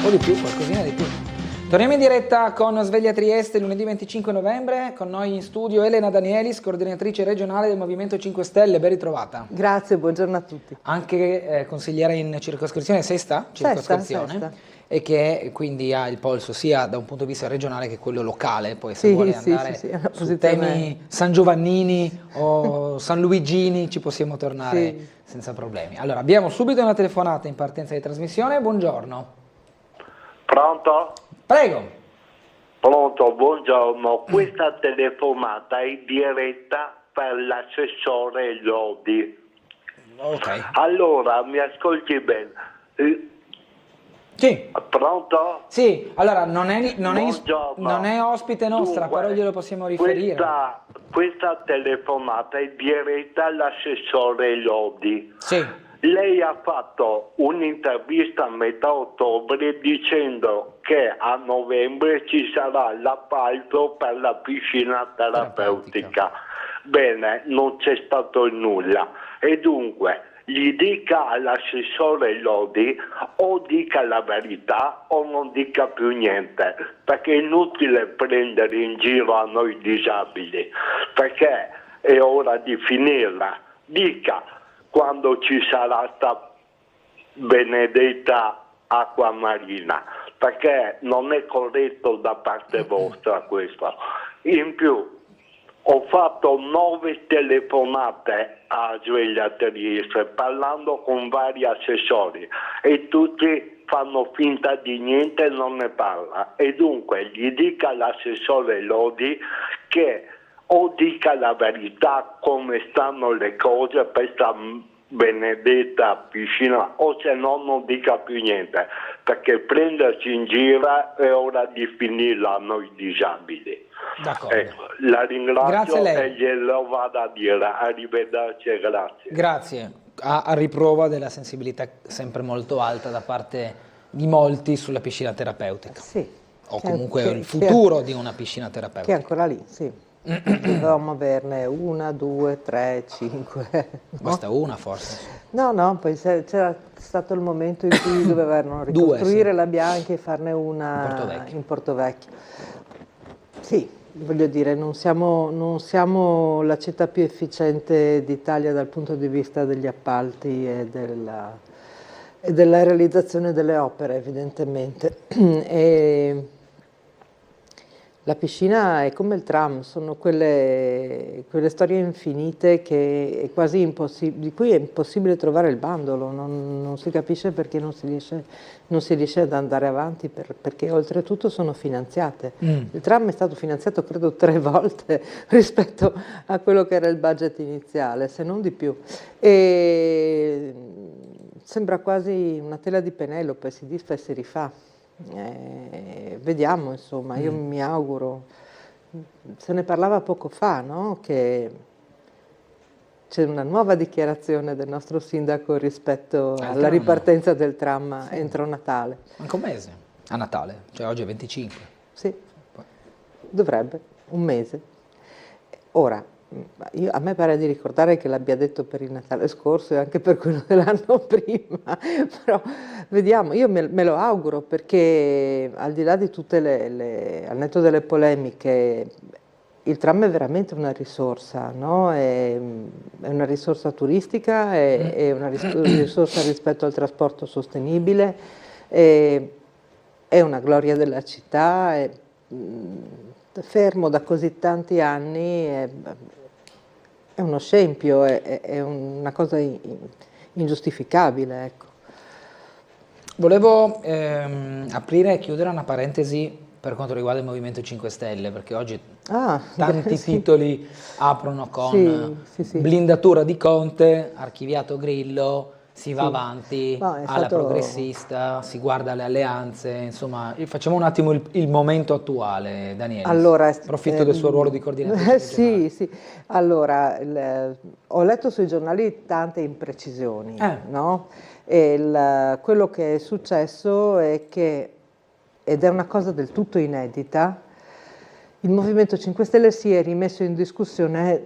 po' di più, qualcosina di più. Torniamo in diretta con Sveglia Trieste lunedì 25 novembre, con noi in studio Elena Danielis, coordinatrice regionale del Movimento 5 Stelle, ben ritrovata. Grazie, buongiorno a tutti. Anche consigliere in circoscrizione, sesta circoscrizione, Sesta. e che quindi ha il polso sia da un punto di vista regionale che quello locale, poi se vuole andare su temi San Giovannini o San Luigini ci possiamo tornare senza problemi. Allora, abbiamo subito una telefonata in partenza di trasmissione, buongiorno. Pronto? Prego. Pronto, buongiorno. Questa telefonata è in diretta per l'assessore Lodi. Ok. Allora, mi ascolti bene. Sì. Pronto? Sì, allora non è ospite nostra, Dunque, però glielo possiamo riferire. Questa telefonata è in diretta all'assessore Lodi. Sì. Lei ha fatto un'intervista a metà ottobre dicendo che a novembre ci sarà l'appalto per la piscina terapeutica. Bene, non c'è stato nulla e dunque gli dica all'assessore Lodi o dica la verità o non dica più niente, perché è inutile prendere in giro a noi disabili, perché è ora di finirla. Dica quando ci sarà sta benedetta acqua marina, perché non è corretto da parte vostra questo. In più ho fatto 9 telefonate a Sveglia Trieste parlando con vari assessori e tutti fanno finta di niente e non ne parla, e dunque gli dica all'assessore Lodi che o dica la verità come stanno le cose per questa benedetta piscina, o se no non dica più niente, perché prenderci in giro è ora di finirla a noi disabili. D'accordo. La ringrazio lei. e glielo vado a dire. Arrivederci e grazie. Grazie, a riprova della sensibilità sempre molto alta da parte di molti sulla piscina terapeutica. Sì. O comunque il futuro di una piscina terapeutica. Che è ancora lì, sì. Dovevamo averne 1, 2, 3, 5. Basta una forse. No, poi c'era stato il momento in cui dovevano ricostruire la Bianchi e farne una in Portovecchio. Sì, voglio dire, non siamo la città più efficiente d'Italia dal punto di vista degli appalti e della realizzazione delle opere, evidentemente. E la piscina è come il tram, sono quelle storie infinite che è quasi di cui è impossibile trovare il bandolo, non si capisce perché non si riesce ad andare avanti, perché oltretutto sono finanziate. Il tram è stato finanziato credo 3 volte rispetto a quello che era il budget iniziale, se non di più. E sembra quasi una tela di Penelope, si disfa e si rifà. Vediamo, insomma, io mi auguro, se ne parlava poco fa, no? Che c'è una nuova dichiarazione del nostro sindaco rispetto alla ripartenza del tram entro Natale. Manca un mese a Natale, cioè oggi è 25. Sì, dovrebbe, un mese. Ora, a me pare di ricordare che l'abbia detto per il Natale scorso e anche per quello dell'anno prima, però vediamo, io me lo auguro, perché al di là di tutte al netto delle polemiche, il tram è veramente una risorsa, no? È una risorsa turistica, è una risorsa rispetto al trasporto sostenibile, è una gloria della città, è fermo da così tanti anni, è uno scempio, è una cosa ingiustificabile, ecco. Volevo aprire e chiudere una parentesi per quanto riguarda il Movimento 5 Stelle, perché oggi tanti titoli aprono con blindatura di Conte, archiviato Grillo, si va avanti alla progressista, si guarda alle alleanze, insomma, facciamo un attimo il momento attuale, Daniele. Allora, approfitto del suo ruolo di coordinatore. Sì. Allora, ho letto sui giornali tante imprecisioni, no? E quello che è successo è che, ed è una cosa del tutto inedita, il Movimento 5 Stelle si è rimesso in discussione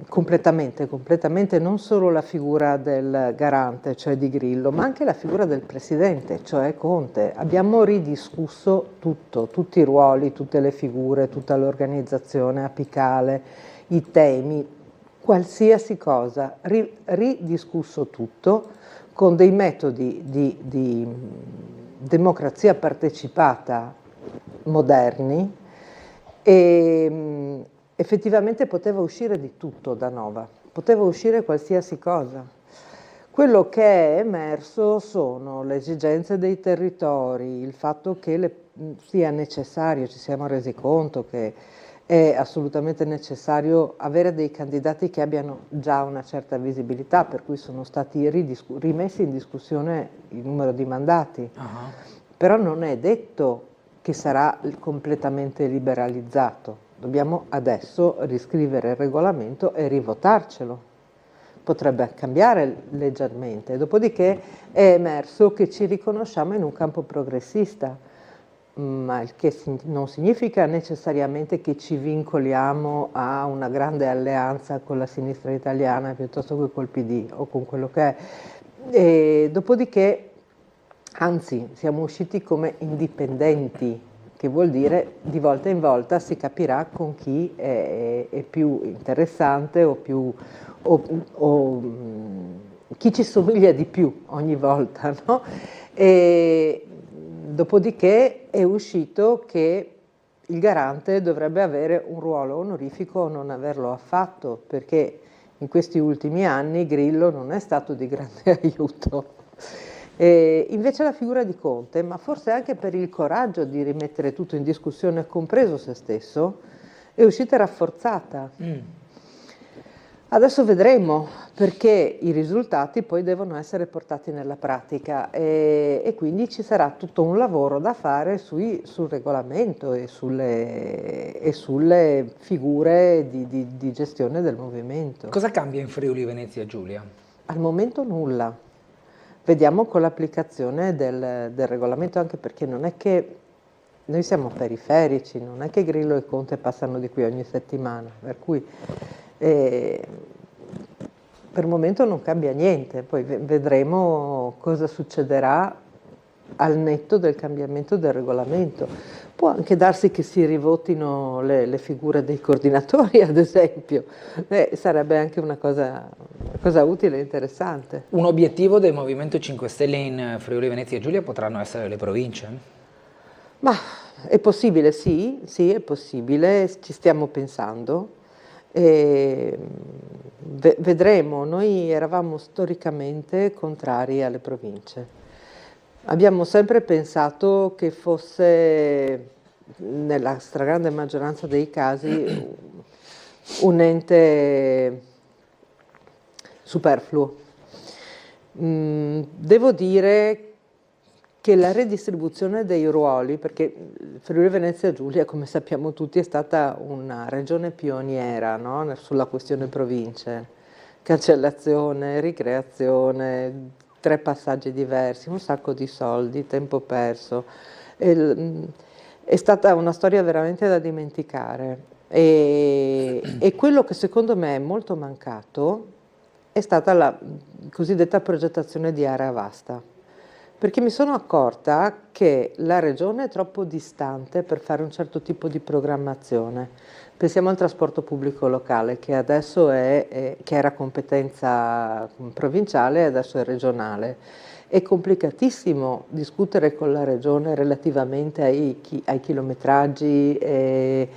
completamente, non solo la figura del garante, cioè di Grillo, ma anche la figura del presidente, cioè Conte. Abbiamo ridiscusso tutto, tutti i ruoli, tutte le figure, tutta l'organizzazione apicale, i temi, qualsiasi cosa, ridiscusso tutto con dei metodi di democrazia partecipata moderni, e effettivamente poteva uscire di tutto da Nova, poteva uscire qualsiasi cosa. Quello che è emerso sono le esigenze dei territori, il fatto che sia necessario, ci siamo resi conto che è assolutamente necessario avere dei candidati che abbiano già una certa visibilità, per cui sono stati rimessi in discussione il numero di mandati. Però non è detto che sarà completamente liberalizzato. Dobbiamo adesso riscrivere il regolamento e rivotarcelo. Potrebbe cambiare leggermente. Dopodiché è emerso che ci riconosciamo in un campo progressista, ma il che non significa necessariamente che ci vincoliamo a una grande alleanza con la sinistra italiana piuttosto che col PD o con quello che è. E dopodiché, anzi, siamo usciti come indipendenti, che vuol dire di volta in volta si capirà con chi è più interessante o chi ci somiglia di più ogni volta, no? E dopodiché è uscito che il garante dovrebbe avere un ruolo onorifico o non averlo affatto, perché in questi ultimi anni Grillo non è stato di grande aiuto. Invece la figura di Conte, ma forse anche per il coraggio di rimettere tutto in discussione, compreso se stesso, è uscita rafforzata. Adesso vedremo, perché i risultati poi devono essere portati nella pratica e quindi ci sarà tutto un lavoro da fare sul regolamento e sulle figure di gestione del movimento. Cosa cambia in Friuli Venezia Giulia? Al momento nulla. Vediamo con l'applicazione del regolamento, anche perché non è che noi siamo periferici, non è che Grillo e Conte passano di qui ogni settimana, per cui per il momento non cambia niente, poi vedremo cosa succederà al netto del cambiamento del regolamento. Può anche darsi che si rivotino le figure dei coordinatori, ad esempio. Sarebbe anche una cosa utile e interessante. Un obiettivo del Movimento 5 Stelle in Friuli Venezia Giulia potranno essere le province? Ma è possibile, sì, è possibile, ci stiamo pensando. Vedremo, noi eravamo storicamente contrari alle province. Abbiamo sempre pensato che fosse, nella stragrande maggioranza dei casi, un ente superfluo. Devo dire che la redistribuzione dei ruoli, perché Friuli Venezia Giulia, come sappiamo tutti, è stata una regione pioniera, no? Sulla questione province, cancellazione, ricreazione, 3 passaggi diversi, un sacco di soldi, tempo perso. È stata una storia veramente da dimenticare e quello che secondo me è molto mancato è stata la cosiddetta progettazione di area vasta, perché mi sono accorta che la regione è troppo distante per fare un certo tipo di programmazione. Pensiamo al trasporto pubblico locale, che adesso che era competenza provinciale e adesso è regionale. È complicatissimo discutere con la regione relativamente ai chilometraggi e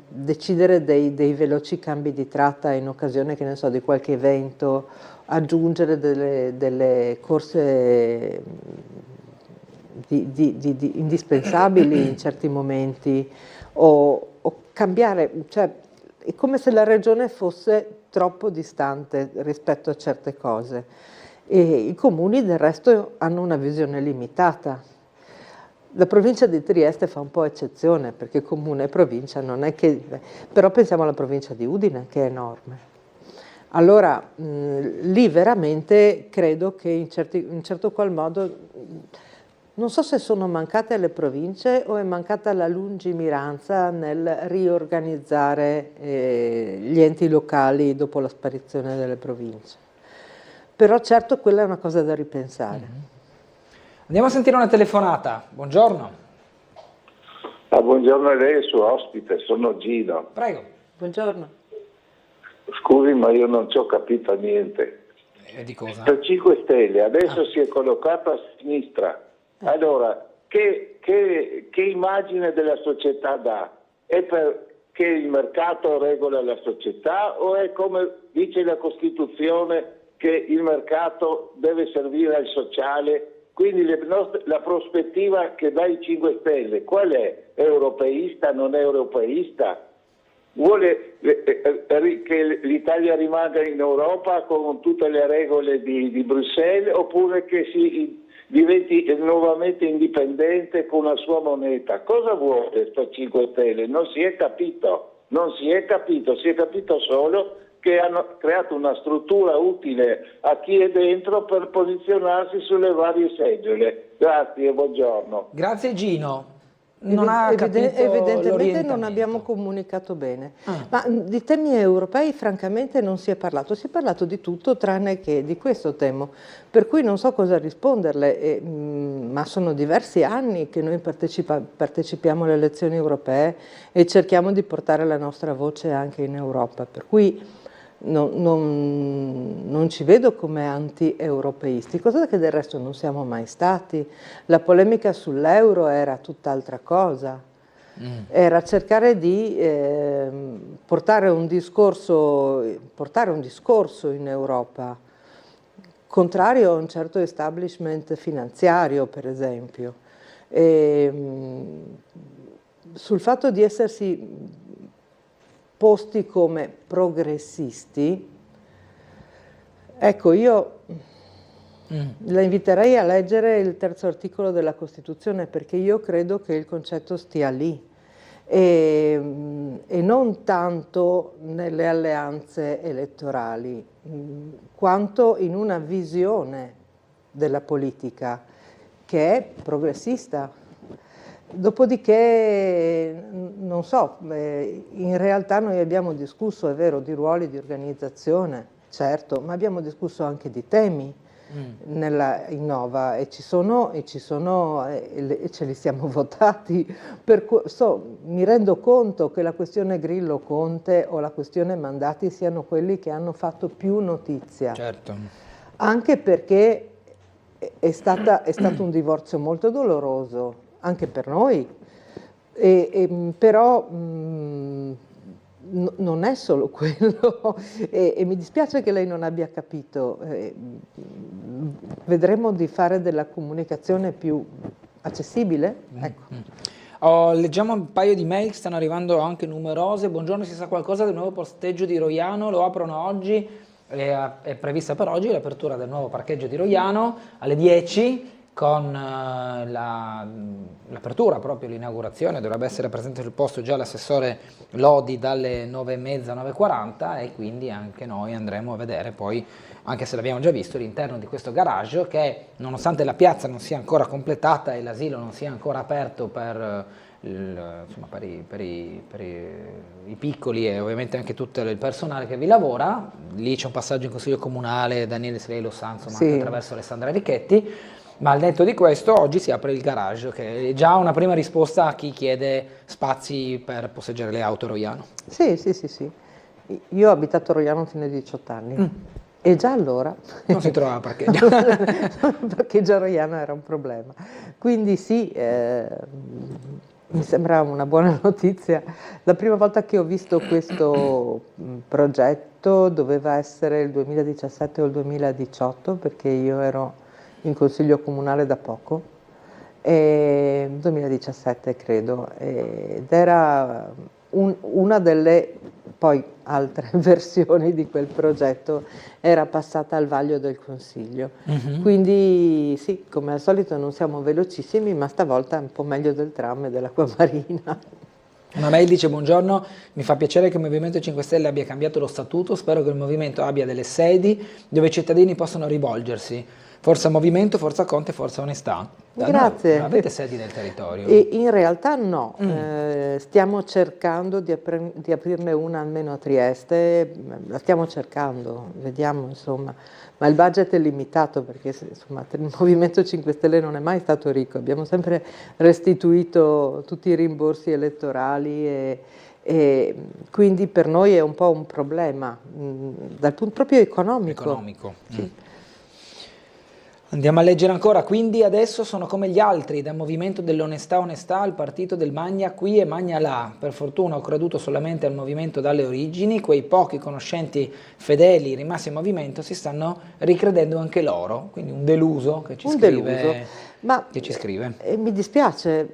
decidere dei veloci cambi di tratta in occasione, che ne so, di qualche evento, aggiungere delle corse indispensabili in certi momenti o cambiare, cioè è come se la regione fosse troppo distante rispetto a certe cose e i comuni del resto hanno una visione limitata. La provincia di Trieste fa un po' eccezione perché comune e provincia non è che, però pensiamo alla provincia di Udine che è enorme. Allora lì veramente credo che in certo qual modo Non so se sono mancate le province o è mancata la lungimiranza nel riorganizzare gli enti locali dopo la sparizione delle province. Però certo quella è una cosa da ripensare. Andiamo a sentire una telefonata. Buongiorno. Buongiorno a lei e suo ospite, sono Gino. Prego. Buongiorno. Scusi, ma io non ci ho capito niente. Di cosa? Per 5 Stelle adesso si è collocato a sinistra. Allora, che immagine della società dà? È perché il mercato regola la società o è come dice la Costituzione che il mercato deve servire al sociale? Quindi la prospettiva che dà i 5 Stelle qual è? Europeista, non è europeista? Vuole che l'Italia rimanga in Europa con tutte le regole di Bruxelles oppure che si diventi nuovamente indipendente con la sua moneta? Cosa vuole sto 5 Stelle? Non si è capito, si è capito solo che hanno creato una struttura utile a chi è dentro per posizionarsi sulle varie seggiole. Grazie e buongiorno. Grazie Gino. Non ha capito evidentemente non abbiamo comunicato bene. Ma di temi europei francamente non si è parlato di tutto tranne che di questo tema, per cui non so cosa risponderle, ma sono diversi anni che noi partecipiamo alle elezioni europee e cerchiamo di portare la nostra voce anche in Europa, per cui non ci vedo come anti-europeisti, cosa che del resto non siamo mai stati. La polemica sull'euro era tutt'altra cosa, era cercare di portare un discorso in Europa contrario a un certo establishment finanziario, per esempio. Sul fatto di essersi posti come progressisti, ecco, io la inviterei a leggere il 3° articolo della Costituzione, perché io credo che il concetto stia lì e non tanto nelle alleanze elettorali, quanto in una visione della politica che è progressista. Dopodiché, non so, in realtà noi abbiamo discusso, è vero, di ruoli di organizzazione, certo, ma abbiamo discusso anche di temi nella Innova e ce li siamo votati. Mi rendo conto che la questione Grillo-Conte o la questione mandati siano quelli che hanno fatto più notizia. Certo. Anche perché è stato un divorzio molto doloroso, anche per noi, però non è solo quello e mi dispiace che lei non abbia capito. Vedremo di fare della comunicazione più accessibile. Ecco. Leggiamo un paio di mail, stanno arrivando anche numerose. Buongiorno, si sa qualcosa del nuovo posteggio di Roiano? Lo aprono oggi, è prevista per oggi l'apertura del nuovo parcheggio di Roiano alle 10 con l'apertura, proprio l'inaugurazione. Dovrebbe essere presente sul posto già l'assessore Lodi dalle 9:30, 9:40 e quindi anche noi andremo a vedere poi, anche se l'abbiamo già visto, l'interno di questo garage che, nonostante la piazza non sia ancora completata e l'asilo non sia ancora aperto per i piccoli e ovviamente anche tutto il personale che vi lavora, lì c'è un passaggio in consiglio comunale, Daniele Sirei lo sa, insomma, anche attraverso Alessandra Richetti. Ma al netto di questo, oggi si apre il garage, che è già una prima risposta a chi chiede spazi per posteggiare le auto a Roiano. Sì. Io ho abitato a Roiano fino ai 18 anni e già allora non si trovava parcheggio. Il parcheggio a Roiano era un problema. Quindi sì, mi sembra una buona notizia. La prima volta che ho visto questo progetto doveva essere il 2017 o il 2018, perché io ero in consiglio comunale da poco, 2017 credo, ed era una delle poi altre versioni di quel progetto era passata al vaglio del consiglio. Quindi sì, come al solito non siamo velocissimi, ma stavolta è un po' meglio del tram e dell'acqua marina. Una mail dice: buongiorno, mi fa piacere che il Movimento 5 Stelle abbia cambiato lo statuto, spero che il movimento abbia delle sedi dove i cittadini possano rivolgersi. Forza Movimento, Forza Conte, Forza Onestà. Grazie. Non avete sedi nel territorio? In realtà no, stiamo cercando di aprirne una almeno a Trieste, la stiamo cercando, vediamo insomma, ma il budget è limitato perché insomma, il Movimento 5 Stelle non è mai stato ricco, abbiamo sempre restituito tutti i rimborsi elettorali e quindi per noi è un po' un problema dal punto proprio economico. Sì. Andiamo a leggere ancora, quindi adesso sono come gli altri, dal movimento dell'onestà al partito del magna qui e magna là. Per fortuna ho creduto solamente al movimento dalle origini, quei pochi conoscenti fedeli rimasti al movimento si stanno ricredendo anche loro, quindi un deluso che ci scrive. Mi dispiace,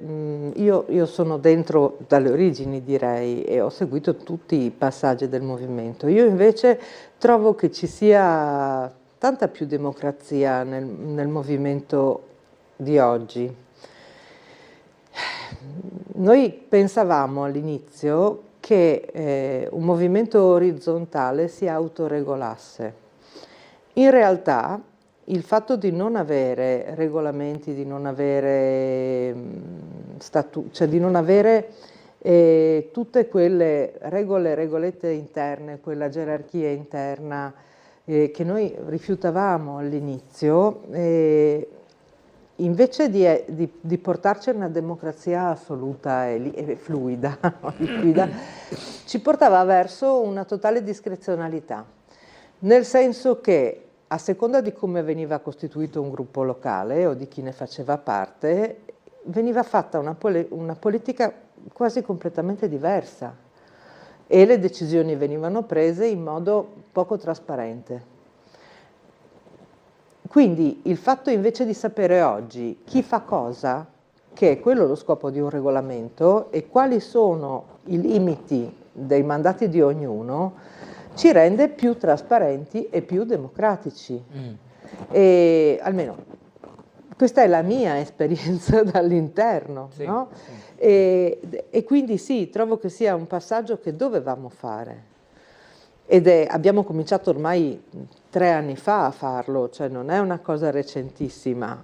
io sono dentro dalle origini direi e ho seguito tutti i passaggi del movimento, io invece trovo che ci sia tanta più democrazia nel movimento di oggi. Noi pensavamo all'inizio che un movimento orizzontale si autoregolasse. In realtà il fatto di non avere regolamenti, di non avere cioè di non avere tutte quelle regolette interne, quella gerarchia interna che noi rifiutavamo all'inizio, invece di portarci a una democrazia assoluta e fluida, ci portava verso una totale discrezionalità, nel senso che a seconda di come veniva costituito un gruppo locale o di chi ne faceva parte, veniva fatta una politica quasi completamente diversa. E le decisioni venivano prese in modo poco trasparente. Quindi il fatto invece di sapere oggi chi fa cosa, che è quello lo scopo di un regolamento, e quali sono i limiti dei mandati di ognuno, ci rende più trasparenti e più democratici. E almeno questa è la mia esperienza dall'interno, sì, no? Sì. E quindi sì, trovo che sia un passaggio che dovevamo fare. Abbiamo cominciato ormai 3 anni fa a farlo, cioè non è una cosa recentissima.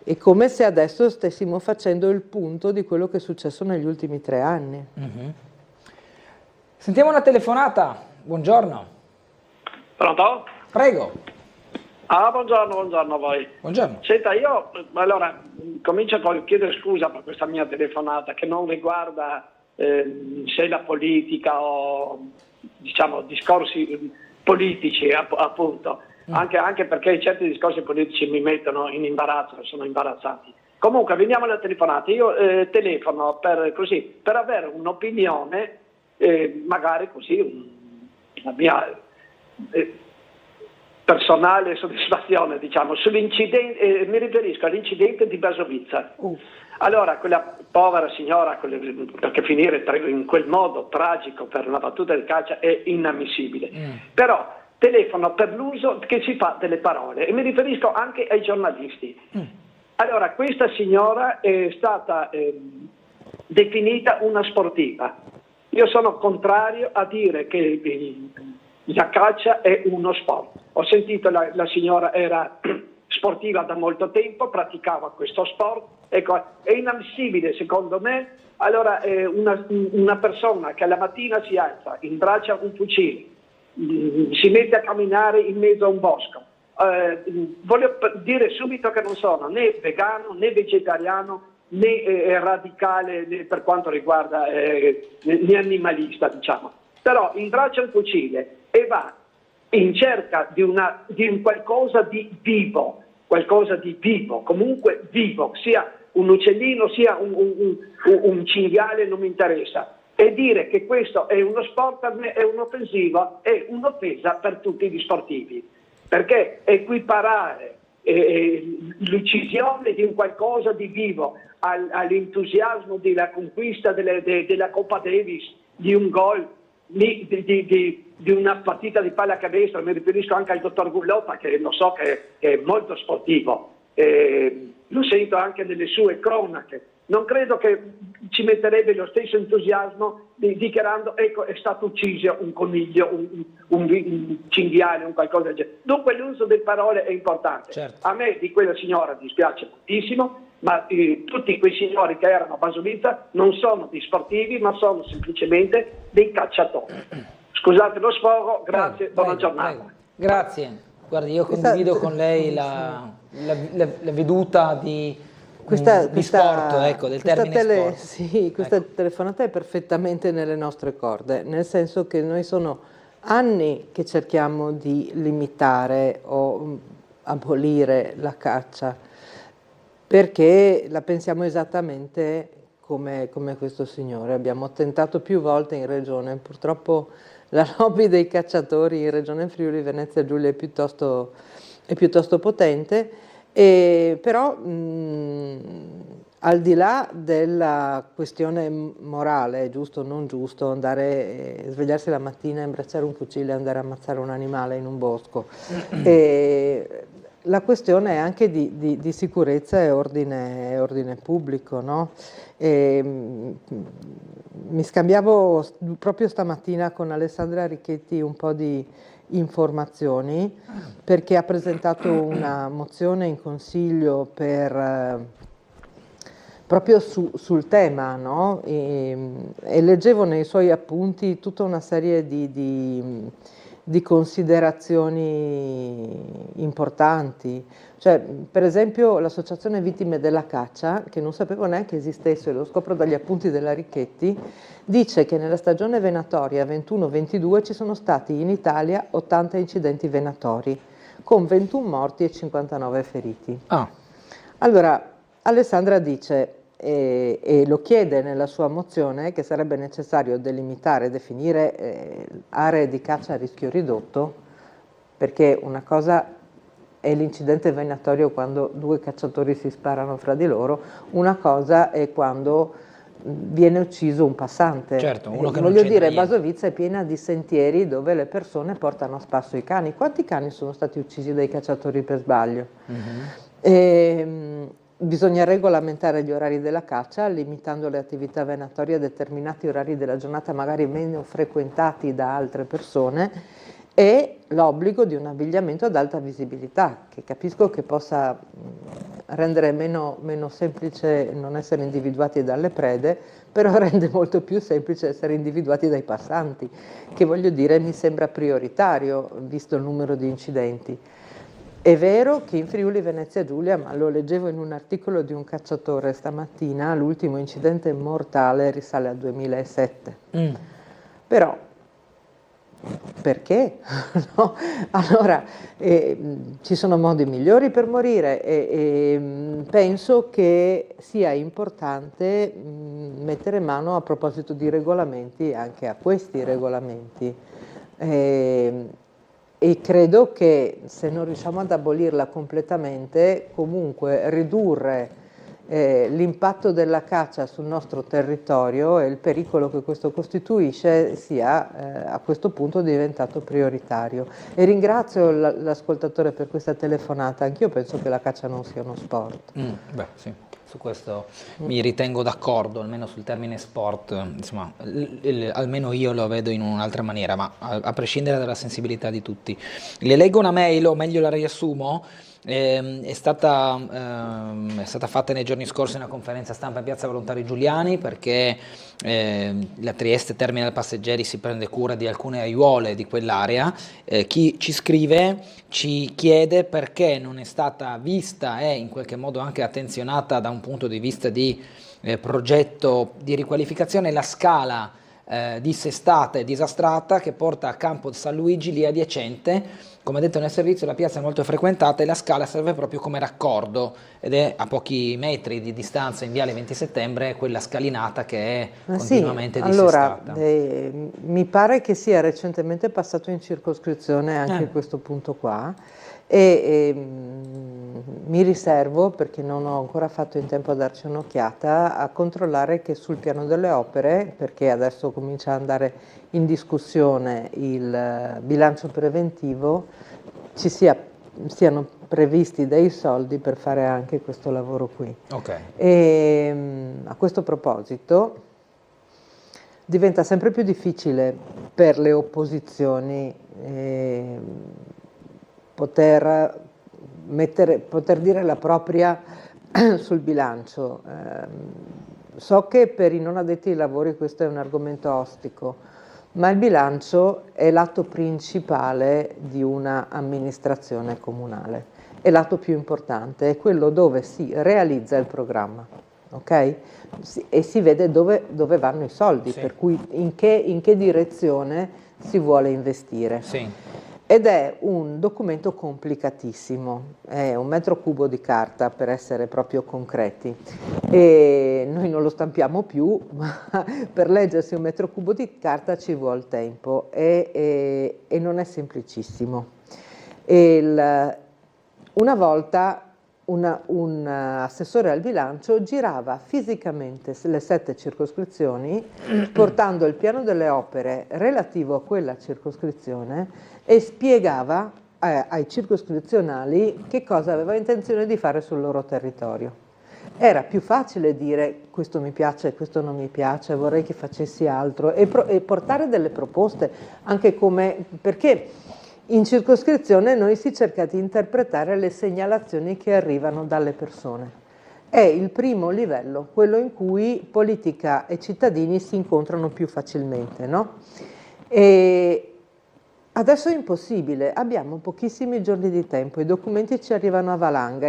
È come se adesso stessimo facendo il punto di quello che è successo negli ultimi 3 anni. Sentiamo una telefonata. Buongiorno. Pronto? Prego. Buongiorno a voi. Buongiorno. Senta, io allora comincio a chiedere scusa per questa mia telefonata che non riguarda se la politica o diciamo discorsi politici appunto, anche perché certi discorsi politici mi mettono in imbarazzo, sono imbarazzanti. Comunque veniamo alla telefonata, io telefono per avere un'opinione, magari così, la mia personale soddisfazione, diciamo, sull'incidente, mi riferisco all'incidente di Basovizza. Allora, quella povera signora, perché finire in quel modo tragico per una battuta del calcio è inammissibile. Però telefono per l'uso che si fa delle parole e mi riferisco anche ai giornalisti. Allora, questa signora è stata definita una sportiva. Io sono contrario a dire che la caccia è uno sport. Ho sentito la signora era sportiva da molto tempo, praticava questo sport. Ecco, è inammissibile secondo me. Allora una persona che alla mattina si alza, imbraccia un fucile, si mette a camminare in mezzo a un bosco. Voglio dire subito che non sono né vegano né vegetariano né radicale per quanto riguarda né animalista, diciamo. Però imbraccia un fucile e va in cerca di un qualcosa di vivo, comunque vivo, sia un uccellino, sia un cinghiale, non mi interessa. E dire che questo è uno sport per me è un'offensiva, è un'offesa per tutti gli sportivi, perché equiparare l'uccisione di un qualcosa di vivo all'entusiasmo della conquista della Coppa Davis, di un gol, di una partita di pallacanestro, mi riferisco anche al dottor Gullotta che lo so che è molto sportivo, lo sento anche nelle sue cronache. Non credo che ci metterebbe lo stesso entusiasmo dichiarando ecco è stato ucciso un coniglio, un cinghiale, un qualcosa del genere. Dunque l'uso delle parole è importante. Certo. A me di quella signora dispiace moltissimo, ma tutti quei signori che erano a Basovizza non sono dei sportivi, ma sono semplicemente dei cacciatori. Scusate lo sfogo, grazie, buona giornata. Grazie. Guardi, io condivido con lei la veduta di sport, ecco, del termine sport. Sì, questa telefonata è perfettamente nelle nostre corde, nel senso che noi sono anni che cerchiamo di limitare o abolire la caccia, perché la pensiamo esattamente come questo signore. Abbiamo tentato più volte in regione, purtroppo la lobby dei cacciatori in regione Friuli Venezia Giulia è piuttosto potente, però al di là della questione morale, è giusto o non giusto andare, svegliarsi la mattina, imbracciare un fucile e andare a ammazzare un animale in un bosco, la questione è anche di sicurezza e ordine pubblico, no? Mi scambiavo proprio stamattina con Alessandra Richetti un po' di informazioni, perché ha presentato una mozione in consiglio proprio sul tema, no? E leggevo nei suoi appunti tutta una serie di considerazioni importanti, cioè per esempio l'associazione vittime della caccia, che non sapevo neanche esistesse, lo scopro dagli appunti della Richetti, dice che nella stagione venatoria 21-22 ci sono stati in Italia 80 incidenti venatori con 21 morti e 59 feriti. Allora Alessandra dice e lo chiede nella sua mozione che sarebbe necessario delimitare, definire aree di caccia a rischio ridotto, perché una cosa è l'incidente venatorio quando due cacciatori si sparano fra di loro, una cosa è quando viene ucciso un passante. Certo, uno che voglio dire, Basovizza è piena di sentieri dove le persone portano a spasso i cani. Quanti cani sono stati uccisi dai cacciatori per sbaglio? Bisogna regolamentare gli orari della caccia, limitando le attività venatorie a determinati orari della giornata, magari meno frequentati da altre persone, e l'obbligo di un abbigliamento ad alta visibilità, che capisco che possa rendere meno semplice non essere individuati dalle prede, però rende molto più semplice essere individuati dai passanti, che voglio dire mi sembra prioritario, visto il numero di incidenti. È vero che in Friuli Venezia Giulia, ma lo leggevo in un articolo di un cacciatore stamattina, l'ultimo incidente mortale risale al 2007. Però, perché? No? Allora, ci sono modi migliori per morire e penso che sia importante mettere mano, a proposito di regolamenti, anche a questi regolamenti. E credo che se non riusciamo ad abolirla completamente, comunque ridurre l'impatto della caccia sul nostro territorio e il pericolo che questo costituisce sia a questo punto diventato prioritario. E ringrazio l'ascoltatore per questa telefonata, anch'io penso che la caccia non sia uno sport. Beh, sì. Su questo mi ritengo d'accordo, almeno sul termine sport, insomma, almeno io lo vedo in un'altra maniera, ma a prescindere dalla sensibilità di tutti. Le leggo una mail, o meglio la riassumo. È stata fatta nei giorni scorsi una conferenza stampa in Piazza Volontari Giuliani, perché la Trieste Terminal Passeggeri si prende cura di alcune aiuole di quell'area. Chi ci scrive ci chiede perché non è stata vista e in qualche modo anche attenzionata da un punto di vista di progetto di riqualificazione la scala dissestata e disastrata che porta a Campo San Luigi, lì adiacente. Come detto nel servizio, la piazza è molto frequentata e la scala serve proprio come raccordo ed è a pochi metri di distanza in Viale 20 Settembre quella scalinata che è continuamente dissestata. Allora, mi pare che sia recentemente passato in circoscrizione anche questo punto qua e mi riservo, perché non ho ancora fatto in tempo a darci un'occhiata, a controllare che sul piano delle opere, perché adesso comincia ad andare in discussione il bilancio preventivo, ci siano previsti dei soldi per fare anche questo lavoro qui. Okay. E a questo proposito diventa sempre più difficile per le opposizioni poter dire la propria sul bilancio. So che per i non addetti ai lavori questo è un argomento ostico, ma il bilancio è l'atto principale di una amministrazione comunale, è l'atto più importante, è quello dove si realizza il programma, ok? E si vede dove vanno i soldi, sì. Per cui in che direzione si vuole investire. Sì. Ed è un documento complicatissimo, è 1 metro cubo di carta per essere proprio concreti, e noi non lo stampiamo più, ma per leggersi 1 metro cubo di carta ci vuole tempo e non è semplicissimo. Una volta un assessore al bilancio girava fisicamente le 7 circoscrizioni portando il piano delle opere relativo a quella circoscrizione e spiegava ai circoscrizionali che cosa aveva intenzione di fare sul loro territorio. Era più facile dire questo mi piace, questo non mi piace, vorrei che facessi altro e portare delle proposte, anche perché in circoscrizione noi si cerca di interpretare le segnalazioni che arrivano dalle persone. È il primo livello, quello in cui politica e cittadini si incontrano più facilmente, no? E adesso è impossibile, abbiamo pochissimi giorni di tempo, i documenti ci arrivano a valanga,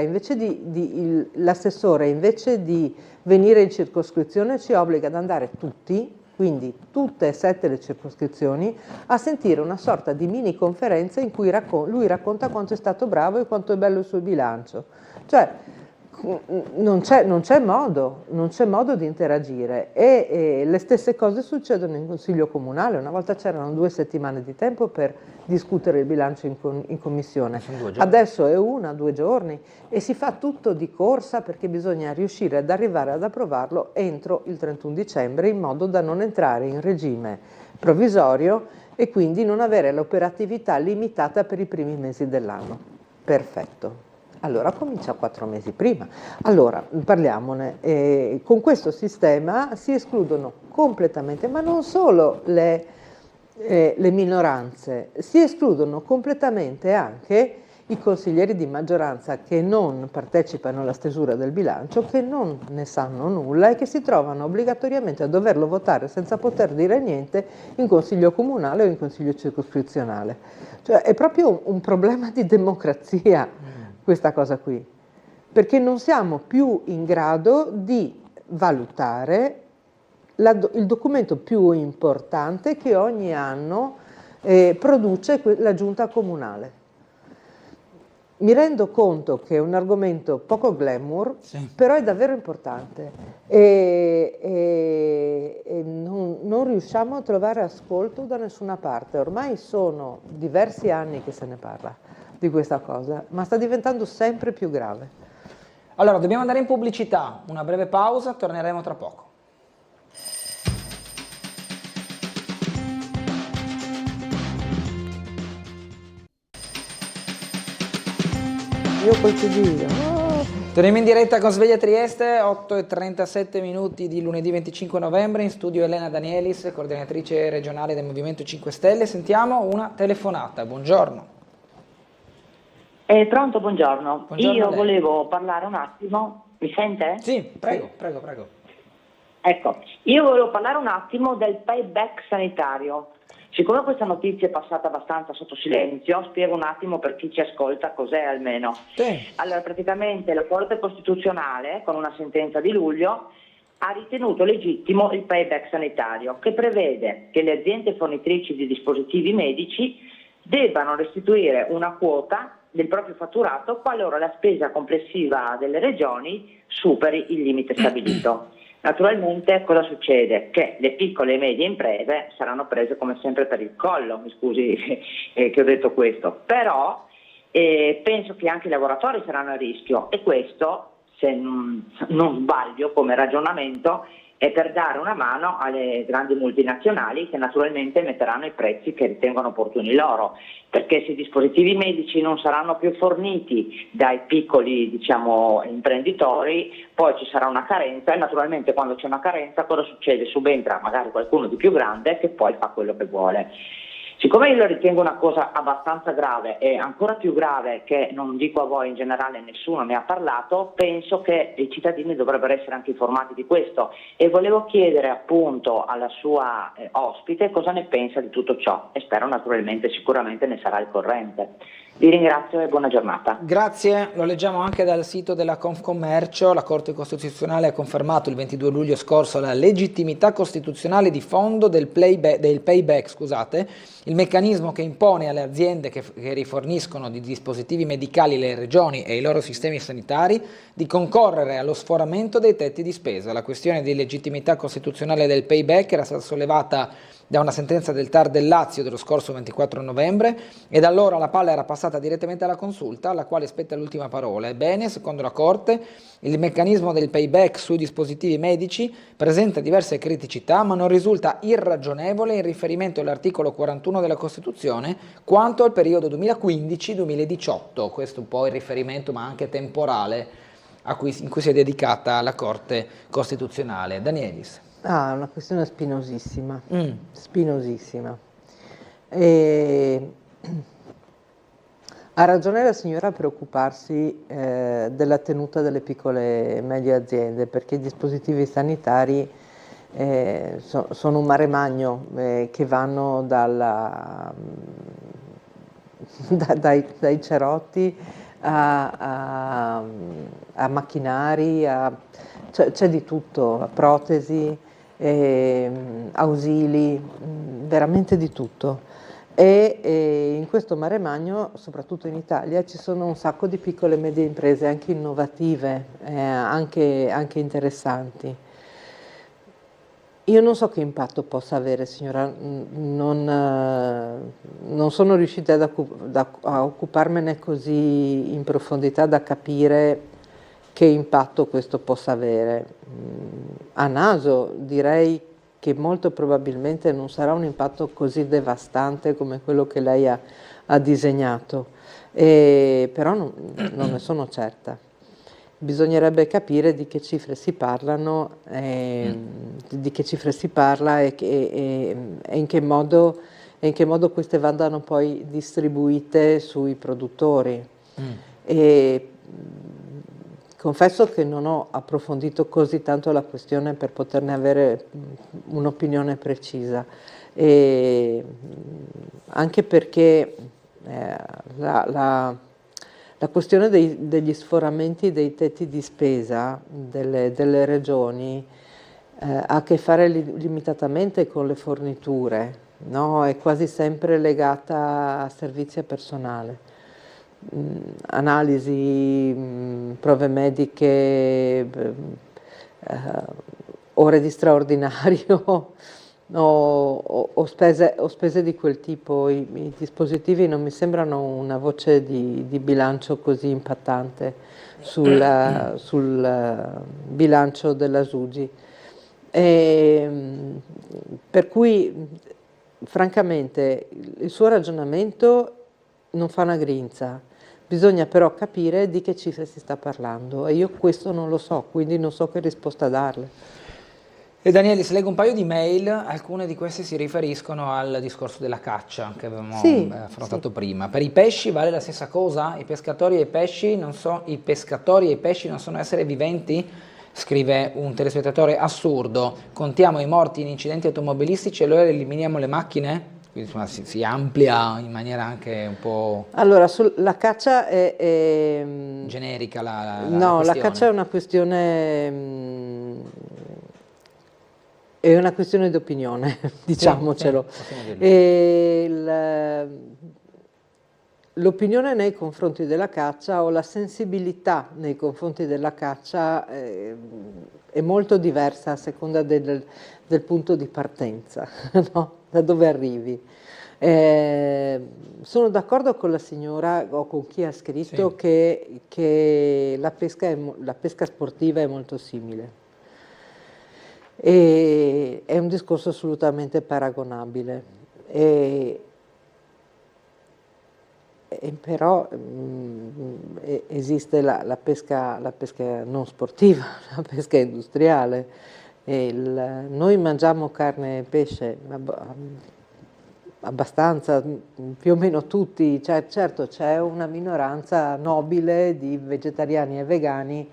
l'assessore invece di venire in circoscrizione ci obbliga ad andare tutti, quindi tutte e 7 le circoscrizioni, a sentire una sorta di mini conferenza in cui lui racconta quanto è stato bravo e quanto è bello il suo bilancio. Cioè, non c'è modo di interagire e le stesse cose succedono in Consiglio Comunale. Una volta c'erano 2 settimane di tempo per discutere il bilancio in commissione, adesso è 1 o 2 giorni e si fa tutto di corsa perché bisogna riuscire ad arrivare ad approvarlo entro il 31 dicembre in modo da non entrare in regime provvisorio e quindi non avere l'operatività limitata per i primi mesi dell'anno. Perfetto. Allora comincia 4 mesi prima. Allora parliamone. Con questo sistema si escludono completamente, ma non solo le minoranze, si escludono completamente anche i consiglieri di maggioranza che non partecipano alla stesura del bilancio, che non ne sanno nulla e che si trovano obbligatoriamente a doverlo votare senza poter dire niente in consiglio comunale o in consiglio circoscrizionale. Cioè è proprio un problema di democrazia. Questa cosa qui, perché non siamo più in grado di valutare il documento più importante che ogni anno produce la giunta comunale. Mi rendo conto che è un argomento poco glamour, sì. Però è davvero importante e non riusciamo a trovare ascolto da nessuna parte. Ormai sono diversi anni che se ne parla di questa cosa, ma sta diventando sempre più grave. Allora, dobbiamo andare in pubblicità, una breve pausa, torneremo tra poco. Io col CD. Torniamo in diretta con Sveglia Trieste, 8:37 minuti di lunedì 25 novembre, in studio Elena Danielis, coordinatrice regionale del Movimento 5 Stelle. Sentiamo una telefonata, buongiorno. Pronto, buongiorno. Io volevo parlare un attimo, mi sente? Sì, prego. Ecco, io volevo parlare un attimo del payback sanitario. Siccome questa notizia è passata abbastanza sotto silenzio, spiego un attimo per chi ci ascolta cos'è almeno. Sì. Allora, praticamente la Corte Costituzionale, con una sentenza di luglio, ha ritenuto legittimo il payback sanitario, che prevede che le aziende fornitrici di dispositivi medici debbano restituire una quota del proprio fatturato qualora la spesa complessiva delle regioni superi il limite stabilito. Naturalmente cosa succede? Che le piccole e medie imprese saranno prese come sempre per il collo, mi scusi che ho detto questo, però penso che anche i lavoratori saranno a rischio e questo, se non sbaglio come ragionamento, e per dare una mano alle grandi multinazionali che naturalmente metteranno i prezzi che ritengono opportuni loro, perché se i dispositivi medici non saranno più forniti dai piccoli, diciamo, imprenditori, poi ci sarà una carenza e naturalmente quando c'è una carenza cosa succede? Subentra magari qualcuno di più grande che poi fa quello che vuole. Siccome io lo ritengo una cosa abbastanza grave e ancora più grave, che non dico a voi in generale, nessuno ne ha parlato, penso che i cittadini dovrebbero essere anche informati di questo e volevo chiedere appunto alla sua ospite cosa ne pensa di tutto ciò e spero naturalmente, sicuramente ne sarà al corrente. Vi ringrazio e buona giornata. Grazie, lo leggiamo anche dal sito della Confcommercio. La Corte Costituzionale ha confermato il 22 luglio scorso la legittimità costituzionale di fondo del payback, il meccanismo che impone alle aziende che riforniscono di dispositivi medicali le regioni e i loro sistemi sanitari di concorrere allo sforamento dei tetti di spesa. La questione di legittimità costituzionale del payback era stata sollevata da una sentenza del TAR del Lazio dello scorso 24 novembre e da allora la palla era passata direttamente alla Consulta, alla quale spetta l'ultima parola. Ebbene, secondo la Corte, il meccanismo del payback sui dispositivi medici presenta diverse criticità, ma non risulta irragionevole in riferimento all'articolo 41 della Costituzione quanto al periodo 2015-2018. Questo un po' il riferimento, ma anche temporale, in cui si è dedicata la Corte Costituzionale. Danielis. Una questione spinosissima, spinosissima. Ha ragione la signora a preoccuparsi della tenuta delle piccole e medie aziende, perché i dispositivi sanitari sono un mare magno che vanno dai cerotti a macchinari, c'è di tutto, a protesi, ausili, veramente di tutto. E in questo mare magno, soprattutto in Italia, ci sono un sacco di piccole e medie imprese, anche innovative, anche interessanti. Io non so che impatto possa avere, signora, non sono riuscita a occuparmene così in profondità da capire che impatto questo possa avere. A naso direi che molto probabilmente non sarà un impatto così devastante come quello che lei ha disegnato, però non ne sono certa. Bisognerebbe capire di che cifre si parlano, di che cifre si parla e in che modo queste vadano poi distribuite sui produttori. Confesso che non ho approfondito così tanto la questione per poterne avere un'opinione precisa, anche perché la questione degli sforamenti dei tetti di spesa delle regioni ha a che fare limitatamente con le forniture, no? È quasi sempre legata a servizi e personale. Analisi, prove mediche, ore di straordinario o spese di quel tipo. I dispositivi non mi sembrano una voce di bilancio così impattante sul bilancio della SUGI. Per cui, francamente, il suo ragionamento non fa una grinza. Bisogna però capire di che cifre si sta parlando e io questo non lo so, quindi non so che risposta darle. E Danielis, leggo un paio di mail, alcune di queste si riferiscono al discorso della caccia che avevamo affrontato prima. Per i pesci vale la stessa cosa? I pescatori e i pesci non sono esseri viventi? Scrive un telespettatore. Assurdo, contiamo i morti in incidenti automobilistici e allora eliminiamo le macchine? Quindi insomma, si amplia in maniera anche un po'... Allora, la caccia è generica no, questione. La caccia è una questione di opinione, diciamocelo. L'opinione nei confronti della caccia o la sensibilità nei confronti della caccia è molto diversa a seconda del punto di partenza, no? Da dove arrivi. Sono d'accordo con la signora o con chi ha scritto che la pesca sportiva è molto simile. E è un discorso assolutamente paragonabile. Però esiste la pesca non sportiva, la pesca industriale. Noi mangiamo carne e pesce abbastanza, più o meno tutti, certo c'è una minoranza nobile di vegetariani e vegani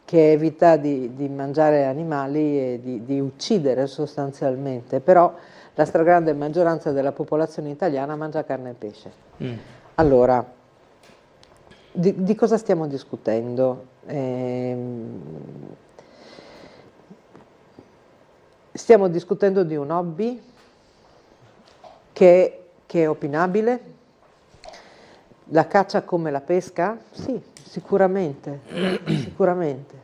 che evita di mangiare animali e di uccidere sostanzialmente, però la stragrande maggioranza della popolazione italiana mangia carne e pesce. Allora, di cosa stiamo discutendo? Stiamo discutendo di un hobby che è opinabile. La caccia come la pesca? Sì, sicuramente, sicuramente.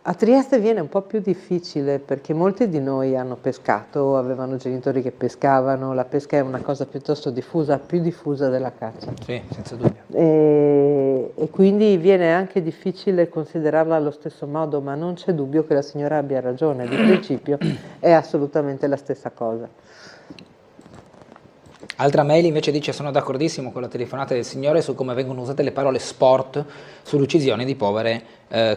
A Trieste viene un po' più difficile perché molti di noi hanno pescato, avevano genitori che pescavano, la pesca è una cosa piuttosto diffusa, più diffusa della caccia. Sì, senza dubbio. E quindi viene anche difficile considerarla allo stesso modo, ma non c'è dubbio che la signora abbia ragione, di principio è assolutamente la stessa cosa. Altra mail invece dice: sono d'accordissimo con la telefonata del signore su come vengono usate le parole sport sull'uccisione di povere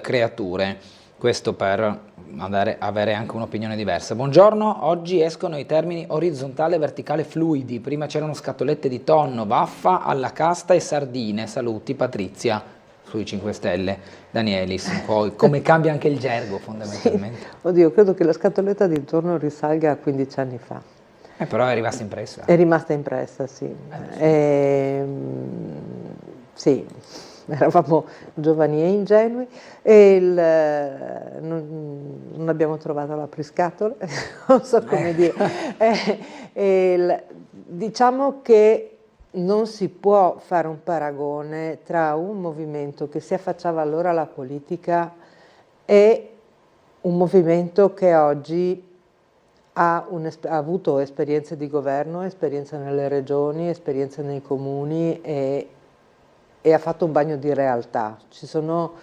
creature. Questo per avere anche un'opinione diversa. Buongiorno, oggi escono i termini orizzontale e verticale fluidi. Prima c'erano scatolette di tonno, vaffa, alla casta e sardine. Saluti, Patrizia, sui 5 Stelle. Danielis, poi come cambia anche il gergo fondamentalmente. Sì. Oddio, credo che la scatoletta di tonno risalga a 15 anni fa. Però è rimasta impressa. È rimasta impressa, sì. Sì, eravamo giovani e ingenui e non abbiamo trovato l'apriscatole, non so come dire. Diciamo che non si può fare un paragone tra un movimento che si affacciava allora alla politica e un movimento che oggi ha avuto esperienze di governo, esperienze nelle regioni, esperienze nei comuni e ha fatto un bagno di realtà. Sono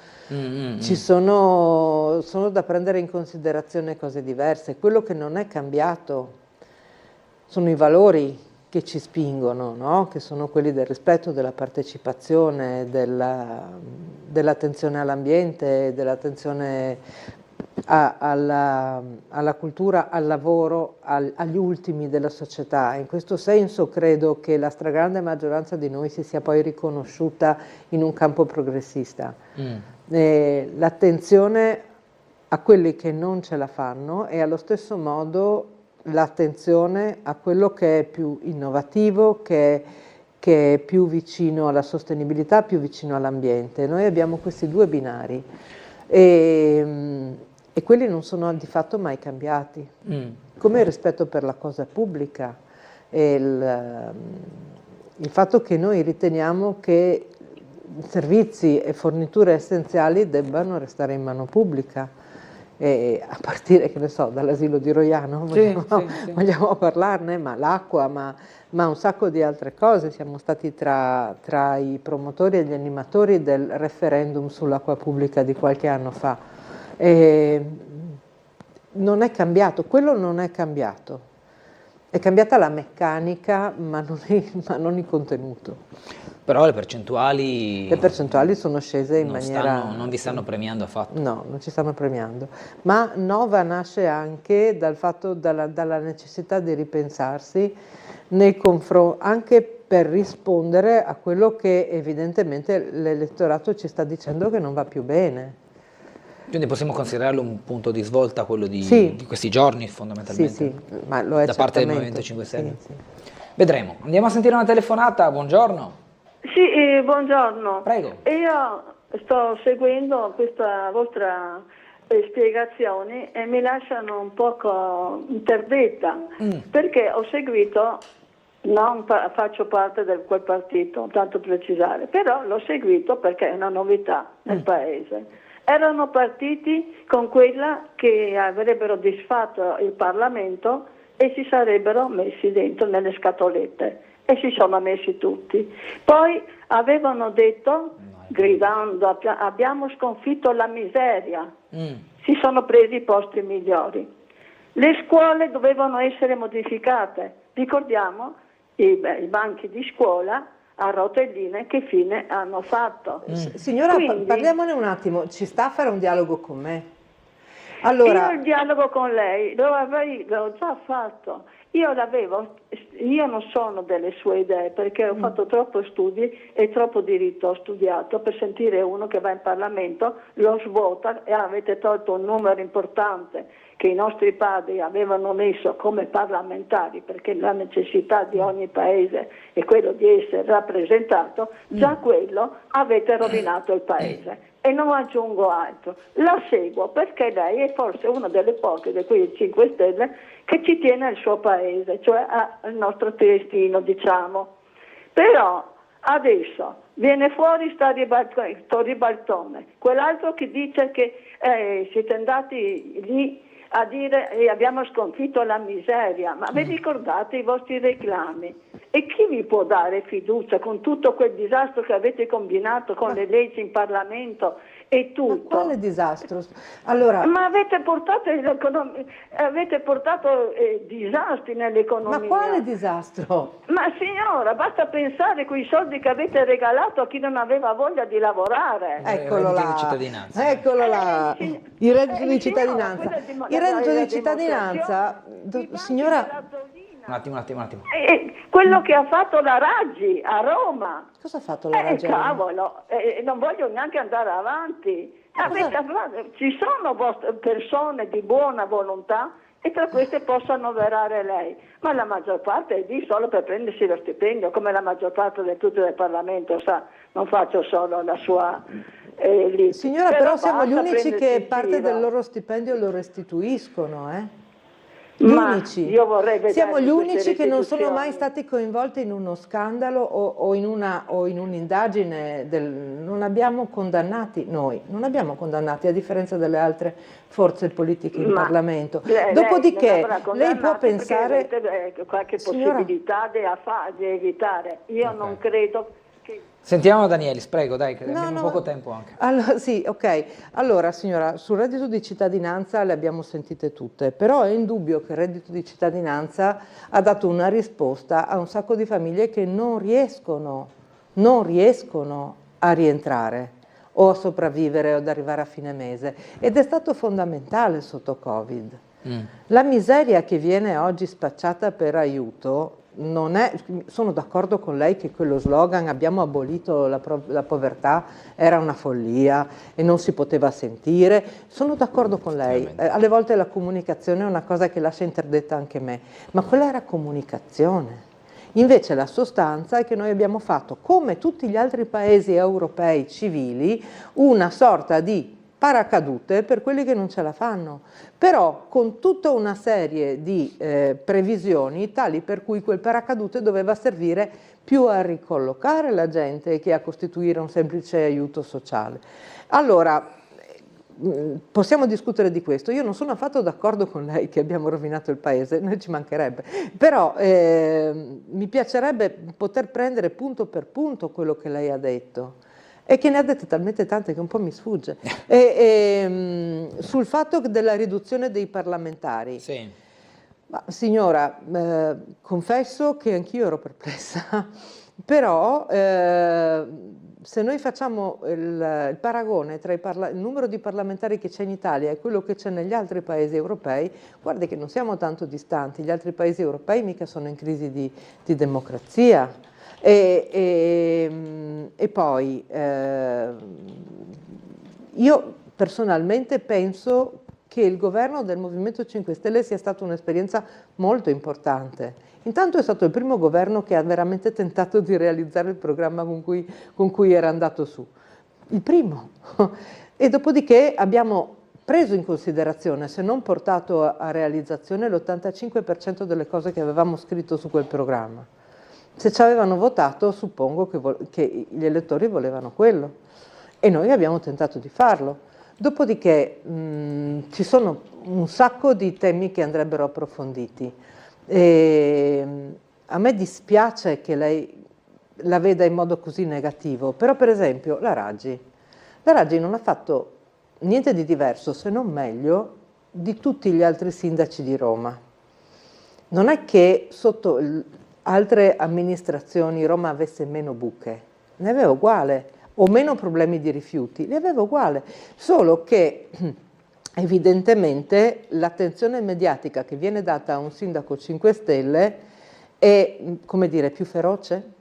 da prendere in considerazione cose diverse. Quello che non è cambiato sono i valori che ci spingono, no? Che sono quelli del rispetto, della partecipazione, dell'attenzione all'ambiente, dell'attenzione alla cultura, al lavoro, agli ultimi della società. In questo senso credo che la stragrande maggioranza di noi si sia poi riconosciuta in un campo progressista. L'attenzione a quelli che non ce la fanno e allo stesso modo l'attenzione a quello che è più innovativo, che è più vicino alla sostenibilità, più vicino all'ambiente. Noi abbiamo questi due binari e quelli non sono di fatto mai cambiati, come il rispetto per la cosa pubblica e il fatto che noi riteniamo che servizi e forniture essenziali debbano restare in mano pubblica, a partire, che ne so, dall'asilo di Roiano, vogliamo parlarne, ma l'acqua, ma un sacco di altre cose. Siamo stati tra i promotori e gli animatori del referendum sull'acqua pubblica di qualche anno fa. Non è cambiato, quello non è cambiato. È cambiata la meccanica, ma non il contenuto. Però le percentuali sono scese in maniera... non vi stanno premiando affatto. No, non ci stanno premiando. Ma Nova nasce anche dalla necessità di ripensarsi nei confronti, anche per rispondere a quello che evidentemente l'elettorato ci sta dicendo che non va più bene. Quindi possiamo considerarlo un punto di svolta, quello di questi giorni fondamentalmente? Sì, ma lo è da parte del Movimento 5 Stelle? Sì. Vedremo. Andiamo a sentire una telefonata, buongiorno. Sì, buongiorno. Prego. Io sto seguendo questa vostra spiegazione e mi lasciano un poco interdetta, perché ho seguito, non faccio parte di quel partito, tanto precisare, però l'ho seguito perché è una novità nel paese. Erano partiti con quella che avrebbero disfatto il Parlamento e si sarebbero messi dentro nelle scatolette e si sono messi tutti. Poi avevano detto, gridando, abbiamo sconfitto la miseria, si sono presi i posti migliori. Le scuole dovevano essere modificate. Ricordiamo i banchi di scuola a rotelline che fine hanno fatto. Signora, quindi, parliamone un attimo, ci sta a fare un dialogo con me? Allora, io il dialogo con lei l'ho già fatto. Io non sono delle sue idee, perché ho fatto troppo studi e troppo diritto ho studiato per sentire uno che va in Parlamento, lo svuota e avete tolto un numero importante che i nostri padri avevano messo come parlamentari, perché la necessità di ogni paese è quello di essere rappresentato, già quello avete rovinato il paese. E non aggiungo altro, la seguo perché lei è forse una delle poche di quei 5 Stelle che ci tiene al suo paese, cioè al nostro Triestino, diciamo. Però adesso viene fuori sto ribaltone, quell'altro che dice che siete andati lì a dire abbiamo sconfitto la miseria, ma vi ricordate i vostri reclami? E chi vi può dare fiducia con tutto quel disastro che avete combinato con le leggi in Parlamento e tutto? Ma quale disastro? Allora, ma avete portato disastri nell'economia. Ma quale disastro? Ma signora, basta pensare quei soldi che avete regalato a chi non aveva voglia di lavorare. Eccolo là. Di cittadinanza. Eccolo là. Il reddito di cittadinanza. Il reddito di cittadinanza, signora. Un attimo. Quello che ha fatto la Raggi a Roma. Cosa ha fatto la Raggi? Cavolo, non voglio neanche andare avanti. Ci sono persone di buona volontà e tra queste possono annoverare lei, ma la maggior parte è lì solo per prendersi lo stipendio, come la maggior parte di tutto il Parlamento sa, non faccio solo la sua lì. Signora, però siamo gli unici che parte del loro stipendio lo restituiscono, Gli unici. Io vorrei vedere siamo gli unici che non sono mai stati coinvolti in uno scandalo o in un'indagine, non abbiamo condannati noi, non abbiamo condannati a differenza delle altre forze politiche in Parlamento. Dopodiché lei può pensare qualche possibilità di evitare. Io non credo che... Sentiamo Danielis, prego, dai, che abbiamo poco tempo anche. Allora, sì, ok. Allora, signora, sul reddito di cittadinanza le abbiamo sentite tutte, però è indubbio che il reddito di cittadinanza ha dato una risposta a un sacco di famiglie che non riescono a rientrare o a sopravvivere o ad arrivare a fine mese. Ed è stato fondamentale sotto Covid. La miseria che viene oggi spacciata per aiuto sono d'accordo con lei che quello slogan abbiamo abolito la povertà era una follia e non si poteva sentire, sono d'accordo con lei, alle volte la comunicazione è una cosa che lascia interdetta anche me, ma quella era comunicazione. Invece la sostanza è che noi abbiamo fatto, come tutti gli altri paesi europei civili, una sorta di paracadute per quelli che non ce la fanno, però con tutta una serie di previsioni tali per cui quel paracadute doveva servire più a ricollocare la gente che a costituire un semplice aiuto sociale. Allora, possiamo discutere di questo, io non sono affatto d'accordo con lei che abbiamo rovinato il paese, noi ci mancherebbe, però mi piacerebbe poter prendere punto per punto quello che lei ha detto. E che ne ha dette talmente tante che un po' mi sfugge. Sul fatto della riduzione dei parlamentari. Sì. Ma, signora, confesso che anch'io ero perplessa, però se noi facciamo il paragone tra il numero di parlamentari che c'è in Italia e quello che c'è negli altri paesi europei, guardi che non siamo tanto distanti, gli altri paesi europei mica sono in crisi di democrazia. E poi io personalmente penso che il governo del Movimento 5 Stelle sia stata un'esperienza molto importante. Intanto è stato il primo governo che ha veramente tentato di realizzare il programma con cui era andato su. Il primo. E dopodiché abbiamo preso in considerazione, se non portato a realizzazione, l'85% delle cose che avevamo scritto su quel programma. Se ci avevano votato, suppongo che gli elettori volevano quello e noi abbiamo tentato di farlo. Dopodiché ci sono un sacco di temi che andrebbero approfonditi. A me dispiace che lei la veda in modo così negativo, però per esempio la Raggi non ha fatto niente di diverso, se non meglio, di tutti gli altri sindaci di Roma. Non è che sotto altre amministrazioni Roma avesse meno buche, ne aveva uguale, o meno problemi di rifiuti, ne aveva uguale, solo che evidentemente l'attenzione mediatica che viene data a un sindaco 5 Stelle è, come dire, più feroce.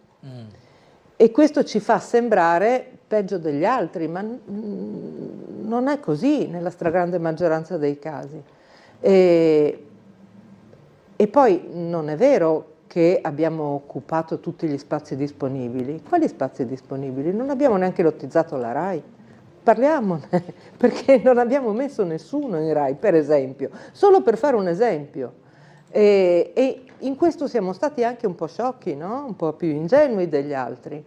E questo ci fa sembrare peggio degli altri, ma non è così nella stragrande maggioranza dei casi. E poi non è vero che abbiamo occupato tutti gli spazi disponibili. Quali spazi disponibili? Non abbiamo neanche lottizzato la RAI. Parliamone, perché non abbiamo messo nessuno in RAI, per esempio, solo per fare un esempio. E in questo siamo stati anche un po' sciocchi, no? Un po' più ingenui degli altri.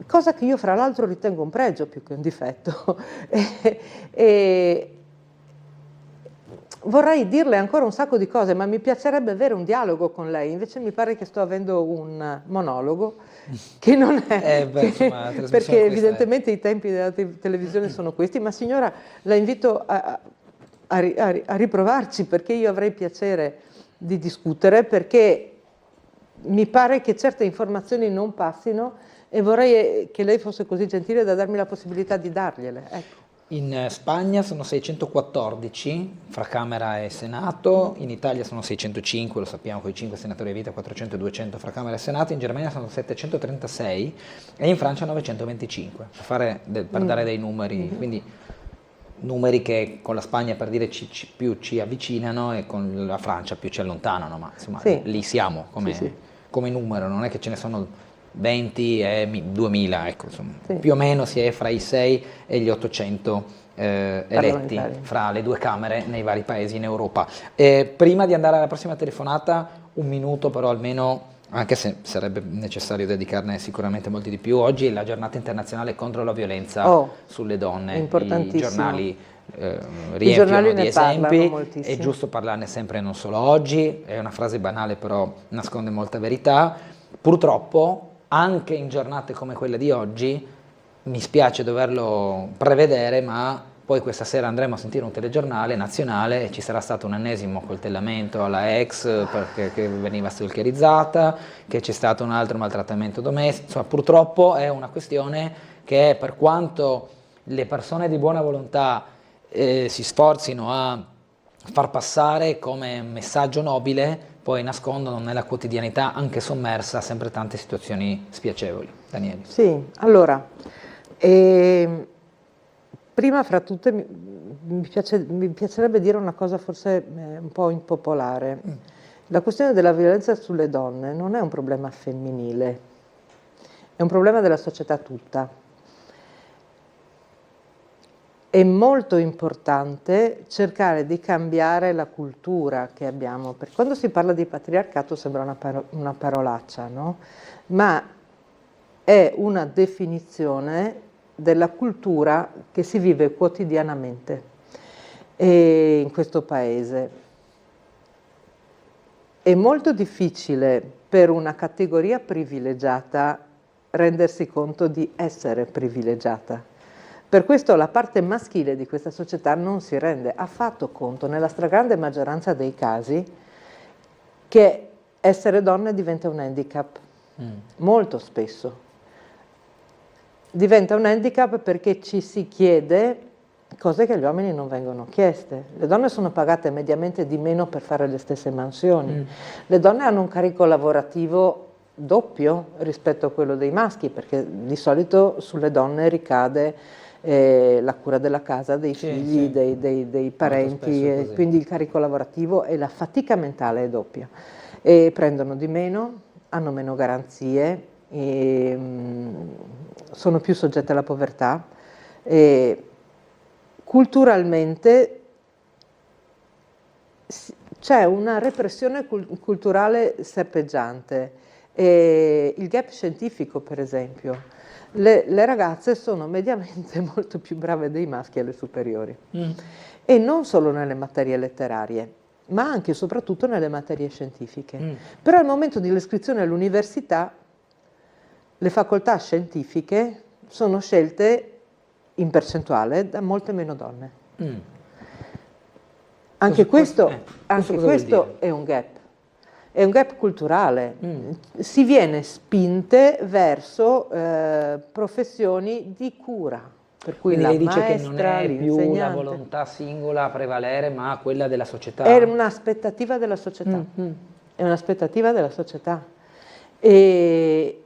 Cosa che io fra l'altro ritengo un pregio più che un difetto. Vorrei dirle ancora un sacco di cose, ma mi piacerebbe avere un dialogo con lei, invece mi pare che sto avendo un monologo, che non è, perché evidentemente i tempi della televisione sono questi, ma signora la invito a riprovarci, perché io avrei piacere di discutere, perché mi pare che certe informazioni non passino e vorrei che lei fosse così gentile da darmi la possibilità di dargliele. Ecco. In Spagna sono 614 fra Camera e Senato, in Italia sono 605, lo sappiamo, con i 5 senatori a vita, 400 e 200 fra Camera e Senato, in Germania sono 736 e in Francia 925, per dare dei numeri, quindi numeri che con la Spagna, per dire, più ci avvicinano e con la Francia più ci allontanano, ma insomma lì siamo come numero, non è che ce ne sono 20 e 2000, ecco, insomma, più o meno si è fra i 6 e gli 800 eletti fra le due Camere nei vari paesi in Europa. Prima di andare alla prossima telefonata, un minuto però almeno, anche se sarebbe necessario dedicarne sicuramente molti di più. Oggi è la giornata internazionale contro la violenza sulle donne, i giornali riempiono di esempi, è giusto parlarne sempre, non solo oggi, è una frase banale però nasconde molta verità. Purtroppo anche in giornate come quella di oggi, mi spiace doverlo prevedere, ma poi questa sera andremo a sentire un telegiornale nazionale e ci sarà stato un ennesimo coltellamento alla ex perché veniva stalkerizzata, che c'è stato un altro maltrattamento domestico. Insomma, purtroppo è una questione che, per quanto le persone di buona volontà si sforzino a far passare come messaggio nobile, poi nascondono nella quotidianità anche sommersa sempre tante situazioni spiacevoli. Daniele. Sì, allora, prima fra tutte mi piacerebbe dire una cosa forse un po' impopolare. La questione della violenza sulle donne non è un problema femminile, è un problema della società tutta. È molto importante cercare di cambiare la cultura che abbiamo, perché quando si parla di patriarcato sembra una parolaccia, no? Ma è una definizione della cultura che si vive quotidianamente in questo paese. È molto difficile per una categoria privilegiata rendersi conto di essere privilegiata. Per questo la parte maschile di questa società non si rende affatto conto, nella stragrande maggioranza dei casi, che essere donne diventa un handicap, molto spesso. Diventa un handicap perché ci si chiede cose che agli uomini non vengono chieste. Le donne sono pagate mediamente di meno per fare le stesse mansioni. Le donne hanno un carico lavorativo doppio rispetto a quello dei maschi, perché di solito sulle donne ricade la cura della casa, dei figli, dei parenti, quindi il carico lavorativo e la fatica mentale è doppia. E prendono di meno, hanno meno garanzie, sono più soggette alla povertà. Culturalmente c'è una repressione culturale serpeggiante. Il gap scientifico, per esempio. Le ragazze sono mediamente molto più brave dei maschi alle superiori e non solo nelle materie letterarie, ma anche e soprattutto nelle materie scientifiche. Però al momento dell'iscrizione all'università le facoltà scientifiche sono scelte in percentuale da molte meno donne. Anche questo è un gap culturale. Si viene spinte verso professioni di cura, per cui quindi la lei dice maestra, che non è più la volontà singola a prevalere, ma quella della società. È un'aspettativa della società. È un'aspettativa della società. E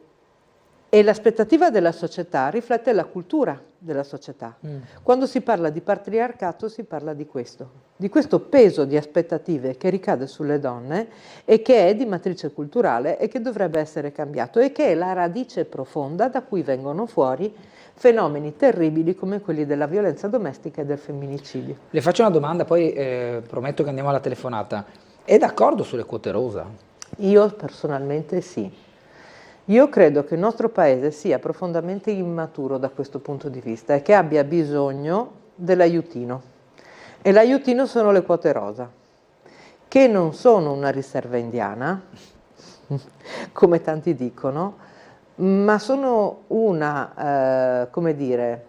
l'aspettativa della società riflette la cultura della società. Quando si parla di patriarcato si parla di questo peso di aspettative che ricade sulle donne e che è di matrice culturale e che dovrebbe essere cambiato e che è la radice profonda da cui vengono fuori fenomeni terribili come quelli della violenza domestica e del femminicidio. Le faccio una domanda, poi prometto che andiamo alla telefonata. È d'accordo sulle quote rosa? Io personalmente sì. Io credo che il nostro paese sia profondamente immaturo da questo punto di vista e che abbia bisogno dell'aiutino. E l'aiutino sono le quote rosa, che non sono una riserva indiana, come tanti dicono, ma sono come dire,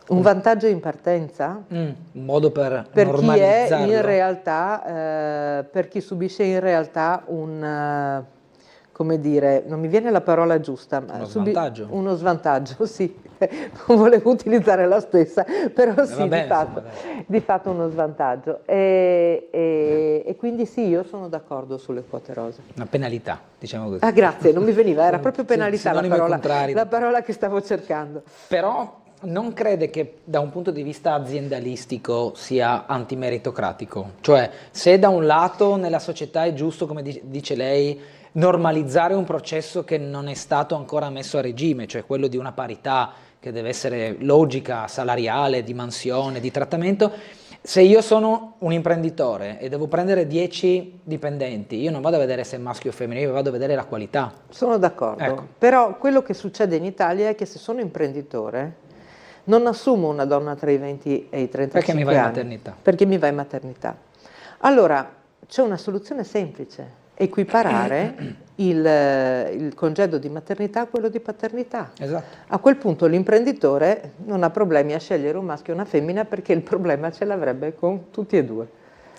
un vantaggio in partenza un modo per chi è in realtà, per chi subisce in realtà come dire, non mi viene la parola giusta, ma uno svantaggio, sì, non volevo utilizzare la stessa, però sì, di fatto uno svantaggio. E quindi sì, io sono d'accordo sulle quote rosa. Una penalità, diciamo così. Ah, grazie, non mi veniva, era proprio penalità la parola che stavo cercando. Però non crede che da un punto di vista aziendalistico sia antimeritocratico? Cioè, se da un lato nella società è giusto, come dice lei, normalizzare un processo che non è stato ancora messo a regime, cioè quello di una parità che deve essere logica, salariale, di mansione, di trattamento, se io sono un imprenditore e devo prendere 10 dipendenti, io non vado a vedere se è maschio o femminile, io vado a vedere la qualità. Sono d'accordo, ecco. Però quello che succede in Italia è che se sono imprenditore non assumo una donna tra i 20 e i 35 perché mi vai anni. In maternità. Perché mi va in maternità. Allora, c'è una soluzione semplice. Equiparare il congedo di maternità a quello di paternità. Esatto. A quel punto l'imprenditore non ha problemi a scegliere un maschio o una femmina perché il problema ce l'avrebbe con tutti e due.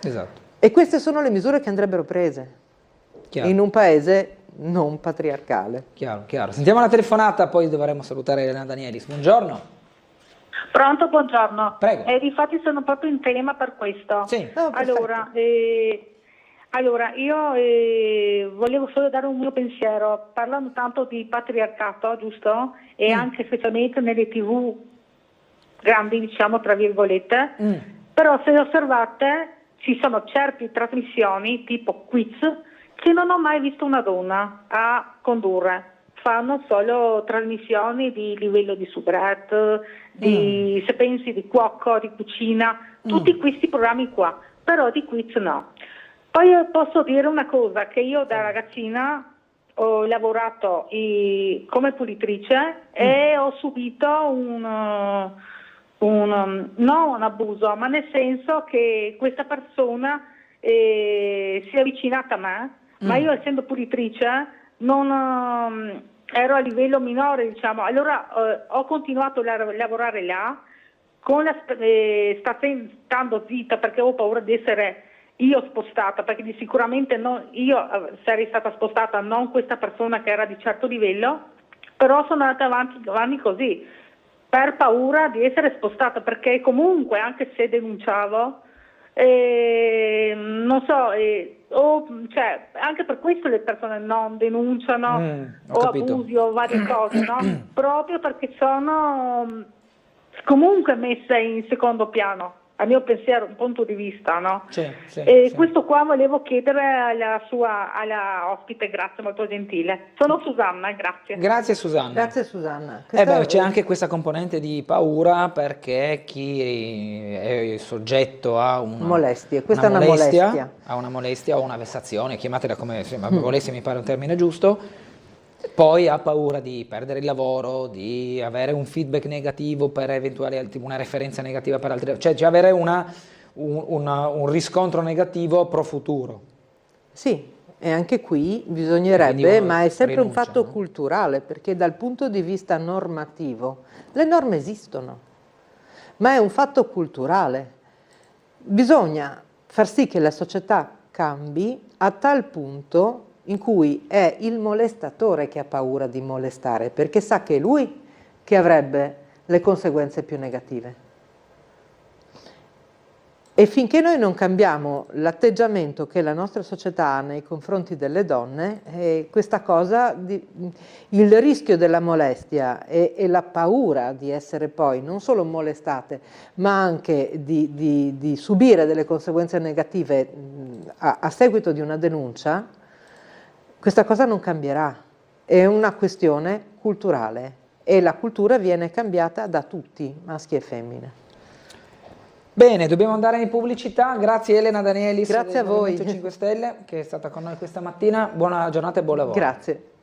Esatto. E queste sono le misure che andrebbero prese in un paese non patriarcale. Chiaro, chiaro. Sentiamo la telefonata, poi dovremo salutare Elena Danielis. Buongiorno. Pronto, buongiorno. Prego. Difatti sono proprio in tema per questo. Sì. Allora, io volevo solo dare un mio pensiero, parlando tanto di patriarcato, giusto? E anche specialmente nelle TV grandi, diciamo, tra virgolette, però se osservate ci sono certe trasmissioni, tipo quiz, che non ho mai visto una donna a condurre. Fanno solo trasmissioni di livello di soubrette, se pensi di cuoco, di cucina, tutti questi programmi qua, però di quiz no. Poi posso dire una cosa, che io da ragazzina ho lavorato come pulitrice e ho subito non un abuso, ma nel senso che questa persona si è avvicinata a me, ma io essendo pulitrice non ero a livello minore, diciamo. Allora ho continuato a lavorare là, stando zitta perché avevo paura di essere io spostata, perché sicuramente io sarei stata spostata, non questa persona che era di certo livello, però sono andata avanti così, per paura di essere spostata, perché comunque anche se denunciavo, non so, cioè, anche per questo le persone non denunciano o abusi o varie cose, no? Proprio perché sono comunque messe in secondo piano. A mio pensiero, un punto di vista, no? Sì. Questo qua volevo chiedere alla ospite, grazie, molto gentile. Sono Susanna, grazie. Grazie Susanna. Grazie Susanna. C'è anche questa componente di paura, perché chi è soggetto a una molestia, a una molestia o una vessazione, chiamatela come molestia mi pare un termine giusto, poi ha paura di perdere il lavoro, di avere un feedback negativo per eventuali, una referenza negativa per altri, cioè avere un riscontro negativo pro futuro. Sì, e anche qui bisognerebbe, ma è sempre un fatto culturale, perché dal punto di vista normativo le norme esistono. ma è un fatto culturale. Bisogna far sì che la società cambi a tal punto in cui è il molestatore che ha paura di molestare, perché sa che è lui che avrebbe le conseguenze più negative. E finché noi non cambiamo l'atteggiamento che la nostra società ha nei confronti delle donne, questa cosa, il rischio della molestia e la paura di essere poi non solo molestate, ma anche di subire delle conseguenze negative a seguito di una denuncia, questa cosa non cambierà. È una questione culturale e la cultura viene cambiata da tutti, maschi e femmine. Bene, dobbiamo andare in pubblicità. Grazie Elena Danielis, grazie a voi. Movimento 5 Stelle, che è stata con noi questa mattina. Buona giornata e buon lavoro. Grazie.